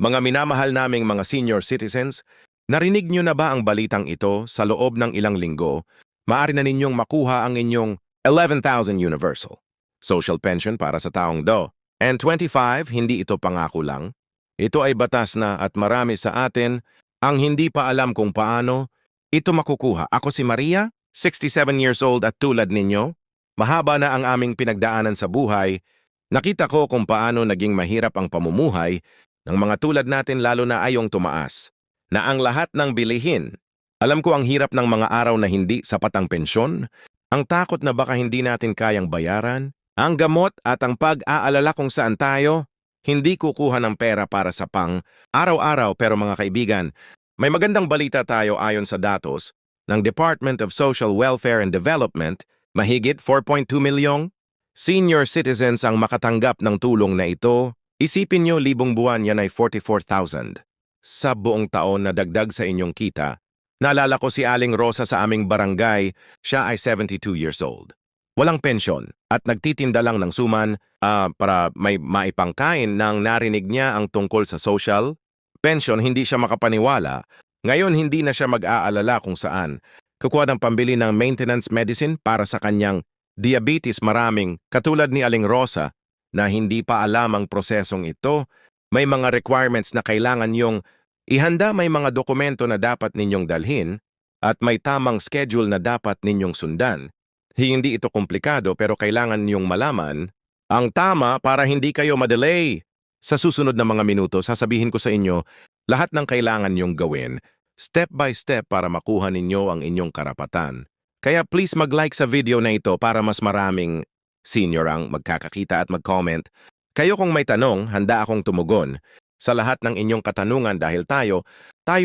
Mga minamahal naming mga senior citizens, narinig nyo na ba ang balitang ito sa loob ng ilang linggo? Maaari na ninyong makuha ang inyong 11,000 universal social pension para sa taong do. And 25, hindi ito pangako lang. Ito ay batas na at marami sa atin ang hindi pa alam kung paano ito makukuha. Ako si Maria, 67 years old at tulad ninyo, mahaba na ang aming pinagdaanan sa buhay. Nakita ko kung paano naging mahirap ang pamumuhay ng mga tulad natin lalo na ayong tumaas, na ang lahat ng bilihin. Alam ko ang hirap ng mga araw na hindi sapat ang pensyon, ang takot na baka hindi natin kayang bayaran, ang gamot at ang pag-aalala kung saan tayo, hindi kukuha ng pera para sa araw-araw. Pero mga kaibigan, may magandang balita tayo ayon sa datos ng Department of Social Welfare and Development, mahigit 4.2 milyong senior citizens ang makatanggap ng tulong na ito. Isipin nyo, libong buwan yan ay 44,000. Sa buong taon na dagdag sa inyong kita. Naalala ko si Aling Rosa sa aming barangay, siya ay 72 years old. Walang pensyon at nagtitinda lang ng suman para may maipangkain nang narinig niya ang tungkol sa social pension. Hindi siya makapaniwala. Ngayon hindi na siya mag-aalala kung saan. Kukuha ng pambili ng maintenance medicine para sa kanyang diabetes. Maraming katulad ni Aling Rosa na hindi pa alam ang prosesong ito, may mga requirements na kailangan niyong ihanda, may mga dokumento na dapat ninyong dalhin, at may tamang schedule na dapat ninyong sundan. Hindi ito komplikado pero kailangan niyong malaman ang tama para hindi kayo madelay. Sa susunod na mga minuto, sasabihin ko sa inyo lahat ng kailangan niyong gawin, step by step para makuha ninyo ang inyong karapatan. Kaya please mag-like sa video na ito para mas maraming senior ang magkakakita at mag-comment. Kayo kung may tanong, handa akong tumugon sa lahat ng inyong katanungan dahil tayo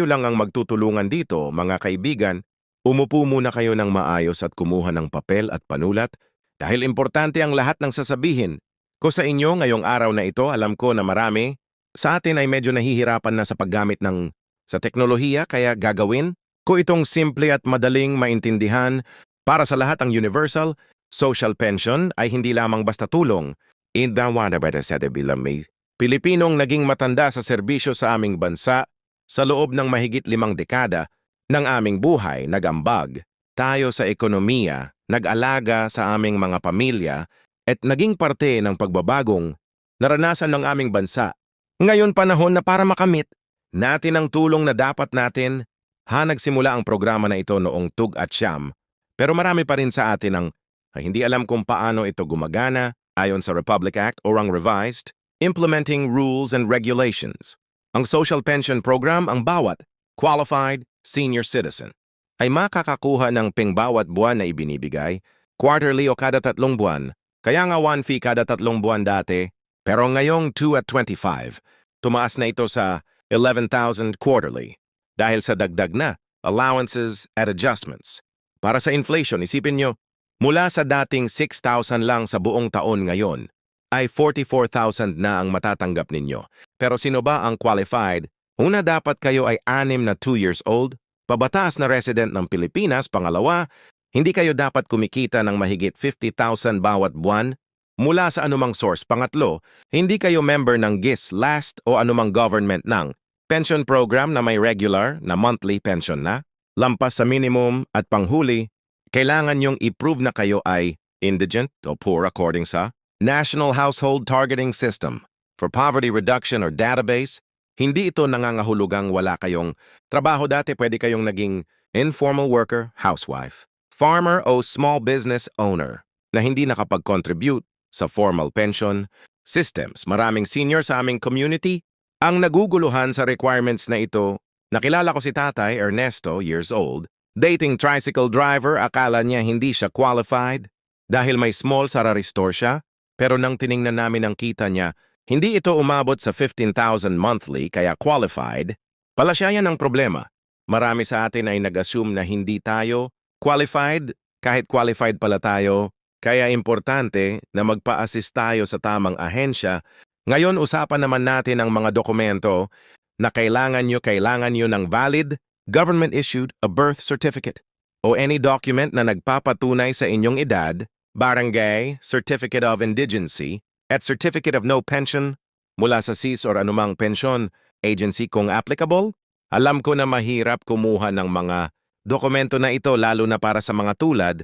lang ang magtutulungan dito, mga kaibigan. Umupo muna kayo ng maayos at kumuha ng papel at panulat dahil importante ang lahat ng sasabihin ko sa inyo ngayong araw na ito. Alam ko na marami sa atin ay medyo nahihirapan na sa paggamit sa teknolohiya, kaya gagawin ko itong simple at madaling maintindihan. Para sa lahat, ang universal social pension ay hindi lamang basta tulong. Bilang may Pilipinong naging matanda sa serbisyo sa aming bansa sa loob ng mahigit 5 dekada ng aming buhay, nagambag tayo sa ekonomiya, nag-alaga sa aming mga pamilya at naging parte ng pagbabagong naranasan ng aming bansa. Ngayon panahon na para makamit natin ang tulong na dapat natin. Nagsimula ang programa na ito noong Tug at Siyam, pero marami pa rin sa atin ang hindi alam kung paano ito gumagana ayon sa Republic Act o ang Revised Implementing Rules and Regulations. Ang social pension program, ang bawat qualified senior citizen ay makakakuha ng bawat buwan na ibinibigay, quarterly o kada 3 buwan. Kaya nga 1 fee kada 3 buwan dati, pero ngayong 2 at 25, tumaas na ito sa 11,000 quarterly dahil sa dagdag na allowances at adjustments. Para sa inflation, isipin nyo, mula sa dating 6,000 lang sa buong taon ngayon, ay 44,000 na ang matatanggap ninyo. Pero sino ba ang qualified? Una, dapat kayo ay 6 na 2 years old, pabataas na resident ng Pilipinas. Pangalawa, hindi kayo dapat kumikita ng mahigit 50,000 bawat buwan mula sa anumang source. Pangatlo, hindi kayo member ng GIS, LAST o anumang government ng pension program na may regular na monthly pension na, lampas sa minimum. At panghuli, kailangan yung i-prove na kayo ay indigent o poor according sa National Household Targeting System for Poverty Reduction or Database. Hindi ito nangangahulugang wala kayong trabaho dati. Pwede kayong naging informal worker, housewife, farmer o small business owner na hindi nakapag-contribute sa formal pension systems. Maraming senior sa aming community ang naguguluhan sa requirements na ito. Nakilala ko si Tatay Ernesto, years old, dating tricycle driver. Akala niya hindi siya qualified dahil may small salary store siya, pero nang tiningnan namin ang kita niya, hindi ito umabot sa 15,000 monthly, kaya qualified. Pala siya yan ang problema. Marami sa atin ay nag-assume na hindi tayo qualified, kahit qualified pala tayo. Kaya importante na magpa-assist tayo sa tamang ahensya. Ngayon, usapan naman natin ang mga dokumento na kailangan nyo ng valid, government-issued, a birth certificate, o any document na nagpapatunay sa inyong edad, barangay, certificate of indigency, at certificate of no pension mula sa SIS or anumang pensyon. agency kung applicable. Alam ko na mahirap kumuha ng mga dokumento na ito lalo na para sa mga tulad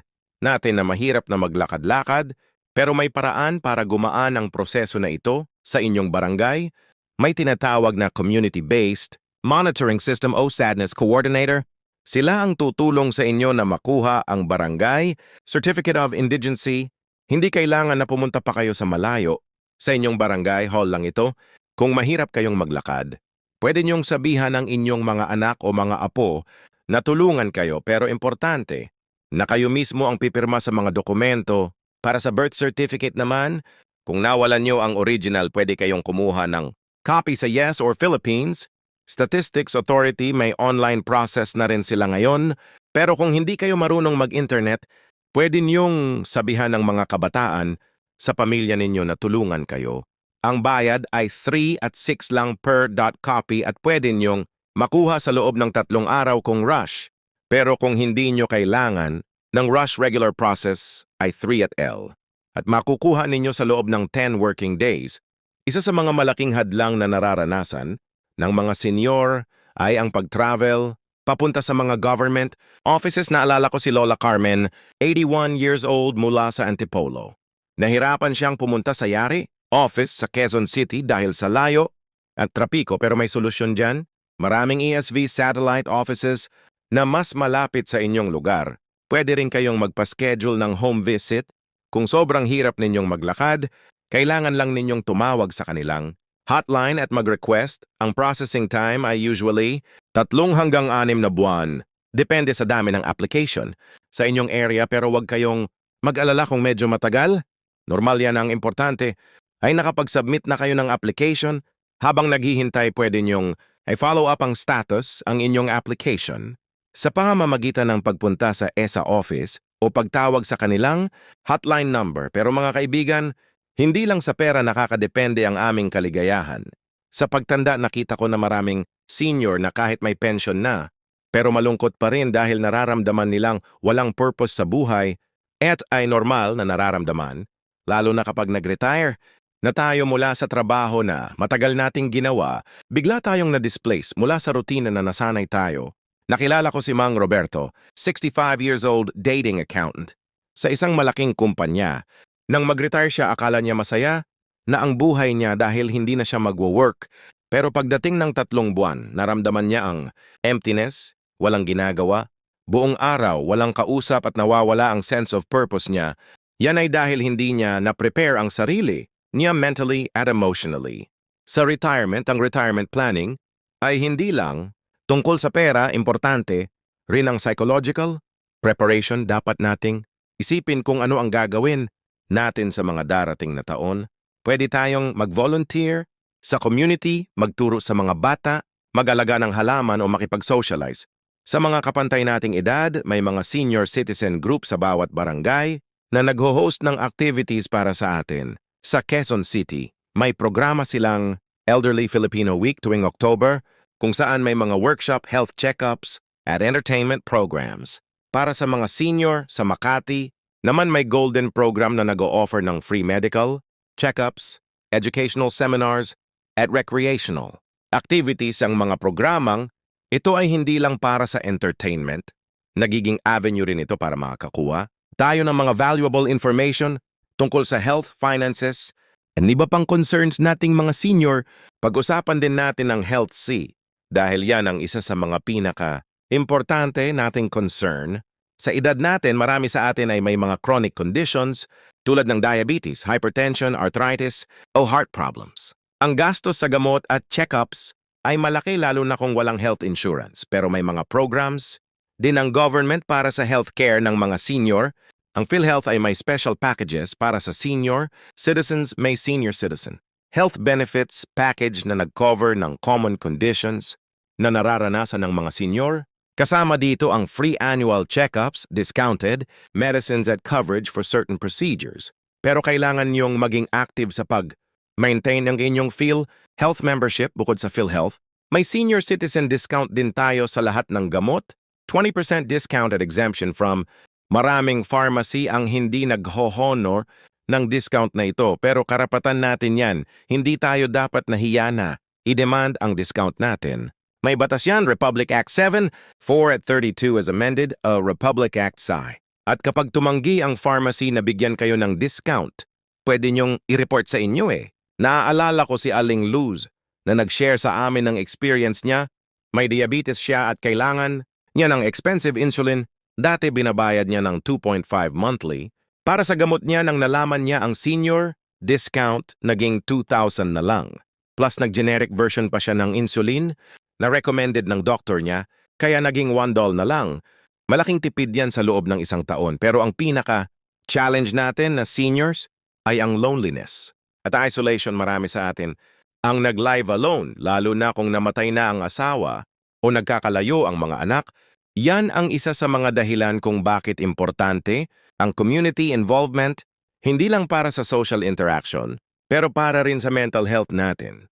natin na mahirap na maglakad-lakad, pero may paraan para gumaan ang proseso na ito sa inyong barangay. May tinatawag na Community-Based Monitoring System o Sadness Coordinator. Sila ang tutulong sa inyo na makuha ang barangay Certificate of Indigency. Hindi kailangan na pumunta pa kayo sa malayo. Sa inyong barangay hall lang ito. Kung mahirap kayong maglakad, pwede niyong sabihan ng inyong mga anak o mga apo na tulungan kayo, pero importante na kayo mismo ang pipirma sa mga dokumento. Para sa birth certificate naman, kung nawalan niyo ang original, pwede kayong kumuha ng copy sa Yes or Philippines. Statistics Authority, may online process na rin sila ngayon. Pero kung hindi kayo marunong mag-internet, pwede niyong sabihan ng mga kabataan sa pamilya ninyo na tulungan kayo. Ang bayad ay 3 at 6 lang per .copy at pwede niyong makuha sa loob ng 3 araw kung rush. Pero kung hindi niyo kailangan ng rush, regular process ay 3 at L. At makukuha ninyo sa loob ng 10 working days. Isa sa mga malaking hadlang na nararanasan ng mga senior ay ang pag-travel papunta sa mga government offices. Naalala ko si Lola Carmen, 81 years old, mula sa Antipolo. Nahirapan siyang pumunta sa Yari office sa Quezon City dahil sa layo at trapiko, pero may solusyon dyan. Maraming ESV satellite offices na mas malapit sa inyong lugar. Pwede rin kayong magpa-schedule ng home visit. Kung sobrang hirap ninyong maglakad, kailangan lang ninyong tumawag sa kanilang hotline at mag-request. Ang processing time ay usually 3 hanggang 6 na buwan. Depende sa dami ng application sa inyong area, pero huwag kayong mag-alala kung medyo matagal. Normal yan. Ang importante ay nakapag-submit na kayo ng application. Habang naghihintay, pwede nyong ay follow up ang status ang inyong application sa pamamagitan ng pagpunta sa ESA office o pagtawag sa kanilang hotline number. Pero mga kaibigan, hindi lang sa pera nakakadepende ang aming kaligayahan. Sa pagtanda, nakita ko na maraming senior na kahit may pension na, pero malungkot pa rin dahil nararamdaman nilang walang purpose sa buhay. At ay normal na nararamdaman, lalo na kapag nag-retire na tayo mula sa trabaho na matagal nating ginawa, bigla tayong na-displace mula sa rutina na nasanay tayo. Nakilala ko si Mang Roberto, 65 years old, dating accountant, sa isang malaking kumpanya. Nang mag-retire siya, akala niya masaya na ang buhay niya dahil hindi na siya magwo-work. Pero pagdating ng 3 buwan, naramdaman niya ang emptiness, walang ginagawa, buong araw, walang kausap at nawawala ang sense of purpose niya. Yan ay dahil hindi niya na-prepare ang sarili niya mentally at emotionally. Sa retirement, ang retirement planning ay hindi lang tungkol sa pera, importante rin ang psychological preparation. Dapat nating isipin kung ano ang gagawin natin sa mga darating na taon. Pwede tayong mag-volunteer sa community, magturo sa mga bata, mag-alaga ng halaman o makipag-socialize. Sa mga kapantay nating edad, may mga senior citizen group sa bawat barangay na nagho-host ng activities para sa atin. Sa Quezon City, may programa silang Elderly Filipino Week tuwing October, kung saan may mga workshop, health checkups, at entertainment programs. Para sa mga senior sa Makati, naman may golden program na nag-o-offer ng free medical, checkups, educational seminars, at recreational activities. Ang mga programang ito ay hindi lang para sa entertainment, nagiging avenue rin ito para makakakuha tayo ng mga valuable information tungkol sa health, finances, at iba pang concerns nating mga senior. Pag-usapan din natin ang Health C dahil yan ang isa sa mga pinaka-importante nating concern. Sa edad natin, marami sa atin ay may mga chronic conditions tulad ng diabetes, hypertension, arthritis, o heart problems. Ang gastos sa gamot at checkups ay malaki lalo na kung walang health insurance. Pero may mga programs din ang government para sa healthcare ng mga senior. Ang PhilHealth ay may special packages para sa senior citizens. May senior citizen health benefits package na nag-cover ng common conditions na nararanasan ng mga senior. Kasama dito ang free annual checkups, discounted medicines at coverage for certain procedures. Pero kailangan niyong maging active sa pag-maintain ng inyong PhilHealth membership. Bukod sa PhilHealth, may senior citizen discount din tayo sa lahat ng gamot, 20% discount at exemption from maraming pharmacy ang hindi nagho-honor ng discount na ito. Pero karapatan natin yan. Hindi tayo dapat nahiya na i-demand ang discount natin. May batas yan, Republic Act 7, 4 at 32 as amended, a Republic Act SI. At kapag tumanggi ang pharmacy na bigyan kayo ng discount, pwede nyong i-report sa inyo eh. Naaalala ko si Aling Luz na nag-share sa amin ng experience niya. May diabetes siya at kailangan niya ng expensive insulin. Dati binabayad niya ng 2.5 monthly. Para sa gamot niya nang nalaman niya ang senior discount naging 2,000 na lang. Plus nag-generic version pa siya ng insulin na recommended ng doctor niya kaya naging $1 na lang. Malaking tipid yan sa loob ng isang taon pero ang pinaka-challenge natin na seniors ay ang loneliness. At isolation marami sa atin ang nag-live alone lalo na kung namatay na ang asawa o nagkakalayo ang mga anak. Yan ang isa sa mga dahilan kung bakit importante ang community involvement hindi lang para sa social interaction pero para rin sa mental health natin.